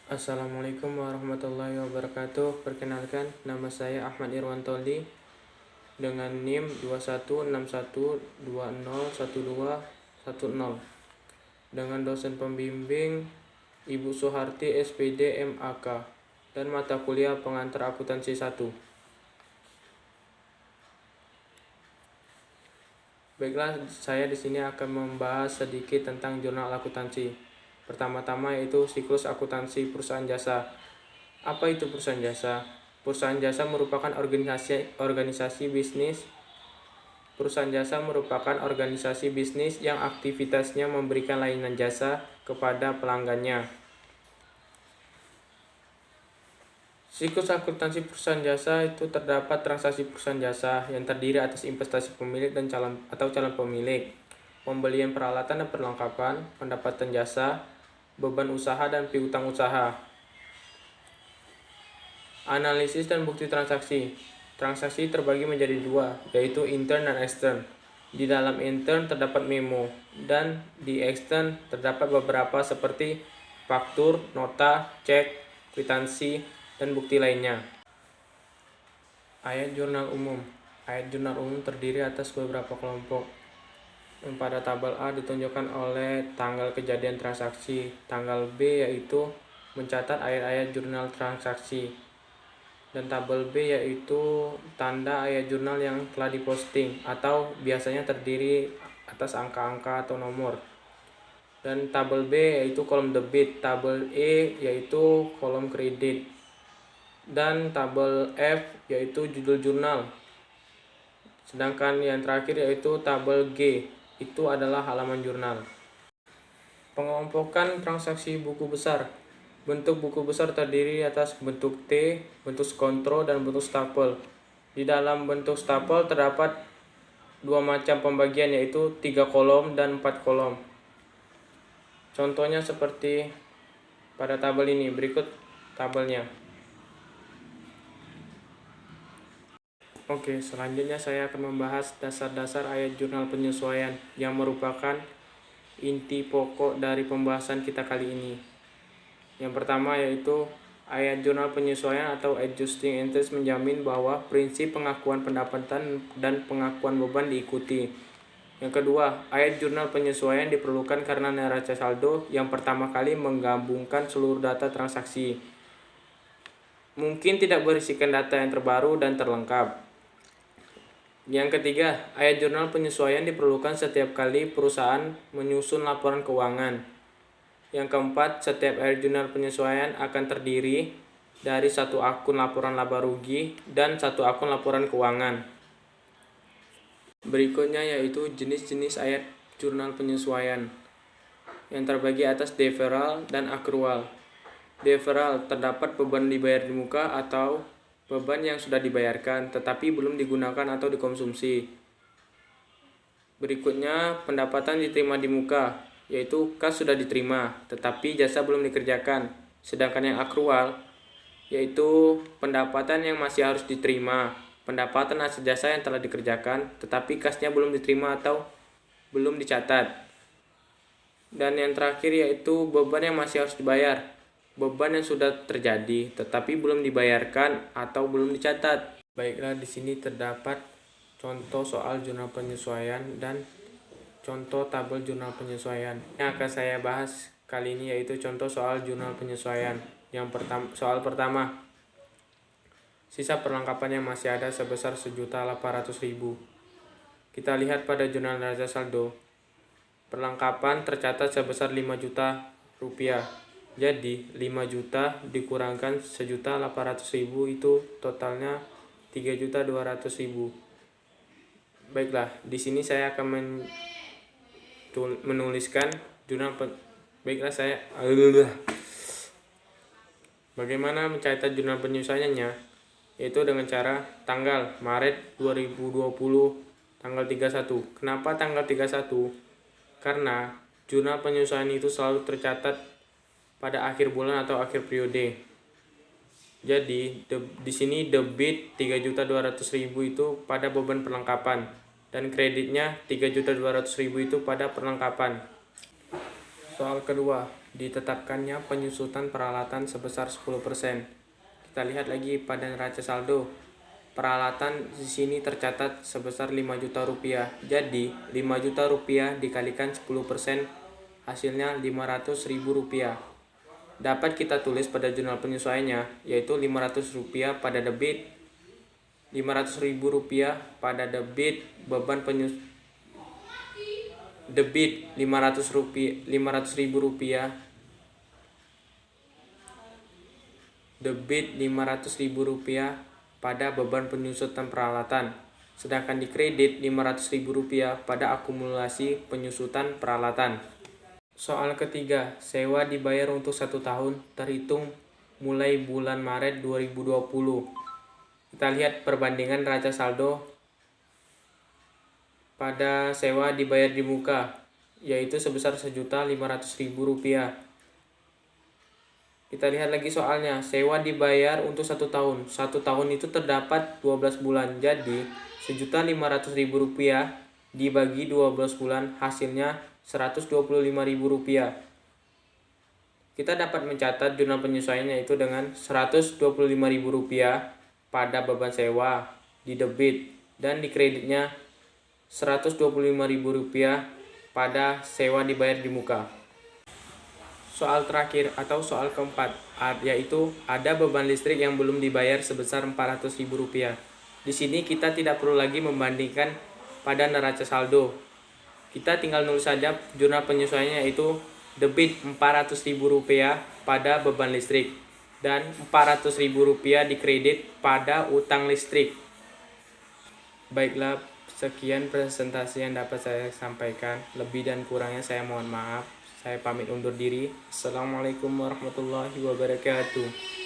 Assalamualaikum warahmatullahi wabarakatuh. Perkenalkan, nama saya Ahmad Irwantoli dengan NIM 2161201210 dengan dosen pembimbing Ibu Suharti SPD MAK dan mata kuliah pengantar akuntansi 1. Baiklah, saya di sini akan membahas sedikit tentang jurnal akuntansi. Pertama-tama yaitu siklus akuntansi perusahaan jasa. Apa itu perusahaan jasa? Perusahaan jasa merupakan organisasi bisnis. Perusahaan jasa merupakan organisasi bisnis yang aktivitasnya memberikan layanan jasa kepada pelanggannya. Siklus akuntansi perusahaan jasa itu terdapat transaksi perusahaan jasa yang terdiri atas investasi pemilik dan calon pemilik, pembelian peralatan dan perlengkapan, pendapatan jasa, beban usaha dan piutang usaha. Analisis dan bukti transaksi. Transaksi terbagi menjadi dua, yaitu intern dan extern. Di dalam intern terdapat memo, dan di extern terdapat beberapa seperti faktur, nota, cek, kwitansi, dan bukti lainnya. Ayat jurnal umum. Ayat jurnal umum terdiri atas beberapa kelompok. Pada tabel A ditunjukkan oleh tanggal kejadian transaksi. Tanggal B yaitu mencatat ayat-ayat jurnal transaksi. Dan tabel B yaitu tanda ayat jurnal yang telah diposting atau biasanya terdiri atas angka-angka atau nomor. Dan tabel B yaitu kolom debit, tabel E yaitu kolom kredit, dan tabel F yaitu judul jurnal. Sedangkan yang terakhir yaitu tabel G, itu adalah halaman jurnal. Pengelompokan transaksi buku besar. Bentuk buku besar terdiri atas bentuk T, bentuk skontro, dan bentuk stapel. Di dalam bentuk stapel terdapat dua macam pembagian, yaitu 3 kolom dan 4 kolom. Contohnya seperti pada tabel ini, berikut tabelnya. Oke, selanjutnya saya akan membahas dasar-dasar ayat jurnal penyesuaian yang merupakan inti pokok dari pembahasan kita kali ini. Yang pertama yaitu ayat jurnal penyesuaian atau adjusting entries menjamin bahwa prinsip pengakuan pendapatan dan pengakuan beban diikuti. Yang kedua, ayat jurnal penyesuaian diperlukan karena neraca saldo yang pertama kali menggabungkan seluruh data transaksi. Mungkin tidak berisikan data yang terbaru dan terlengkap. Yang ketiga, ayat jurnal penyesuaian diperlukan setiap kali perusahaan menyusun laporan keuangan. Yang keempat, setiap ayat jurnal penyesuaian akan terdiri dari satu akun laporan laba rugi dan satu akun laporan keuangan. Berikutnya yaitu jenis-jenis ayat jurnal penyesuaian yang terbagi atas deferral dan accrual. Deferral terdapat beban dibayar di muka atau beban yang sudah dibayarkan tetapi belum digunakan atau dikonsumsi. Berikutnya pendapatan diterima di muka, yaitu kas sudah diterima tetapi jasa belum dikerjakan. Sedangkan yang accrual yaitu pendapatan yang masih harus diterima, pendapatan hasil jasa yang telah dikerjakan tetapi kasnya belum diterima atau belum dicatat. Dan yang terakhir yaitu beban yang masih harus dibayar, beban yang sudah terjadi tetapi belum dibayarkan atau belum dicatat. Baiklah, di sini terdapat contoh soal jurnal penyesuaian dan contoh tabel jurnal penyesuaian. Yang akan saya bahas kali ini yaitu contoh soal jurnal penyesuaian. Soal pertama. Sisa perlengkapan yang masih ada sebesar 1.800.000. Kita lihat pada jurnal neraca saldo. Perlengkapan tercatat sebesar 5 juta rupiah. Jadi 5 juta dikurangkan 1.800.000 itu totalnya 3.200.000. Baiklah, di sini saya akan menuliskan jurnal Bagaimana mencatat jurnal penyesuaiannya? Yaitu dengan cara tanggal Maret 2020 tanggal 31. Kenapa tanggal 31? Karena jurnal penyesuaian itu selalu tercatat pada akhir bulan atau akhir periode. Jadi di sini debit 3.200.000 itu pada beban perlengkapan dan kreditnya 3.200.000 itu pada perlengkapan. Soal kedua, ditetapkannya penyusutan peralatan sebesar 10%. Kita lihat lagi pada neraca saldo. Peralatan di sini tercatat sebesar 5 juta rupiah. Jadi 5 juta rupiah dikalikan 10% hasilnya 500.000 rupiah. Dapat kita tulis pada jurnal penyesuaiannya, yaitu 500 rupiah pada debit, 500.000 rupiah pada debit, debit 500.000 rupiah, debit 500.000 rupiah pada beban penyusutan peralatan, sedangkan di kredit 500.000 rupiah pada akumulasi penyusutan peralatan. Soal ketiga, sewa dibayar untuk 1 tahun terhitung mulai bulan Maret 2020. Kita lihat perbandingan neraca saldo pada sewa dibayar di muka, yaitu sebesar Rp1.500.000. Kita lihat lagi soalnya, sewa dibayar untuk 1 tahun. 1 tahun itu terdapat 12 bulan, jadi Rp1.500.000 dibagi 12 bulan hasilnya Rp125.000. Kita dapat mencatat jurnal penyesuaian yaitu dengan Rp125.000 pada beban sewa di debit dan di kreditnya Rp125.000 pada sewa dibayar di muka. Soal terakhir atau soal keempat, yaitu ada beban listrik yang belum dibayar sebesar Rp400.000. Di sini kita tidak perlu lagi membandingkan pada neraca saldo. Kita tinggal nulis saja jurnal penyesuaiannya, yaitu debit Rp400.000 pada beban listrik dan Rp400.000 di kredit pada utang listrik. Baiklah, sekian presentasi yang dapat saya sampaikan. Lebih dan kurangnya saya mohon maaf. Saya pamit undur diri. Assalamualaikum warahmatullahi wabarakatuh.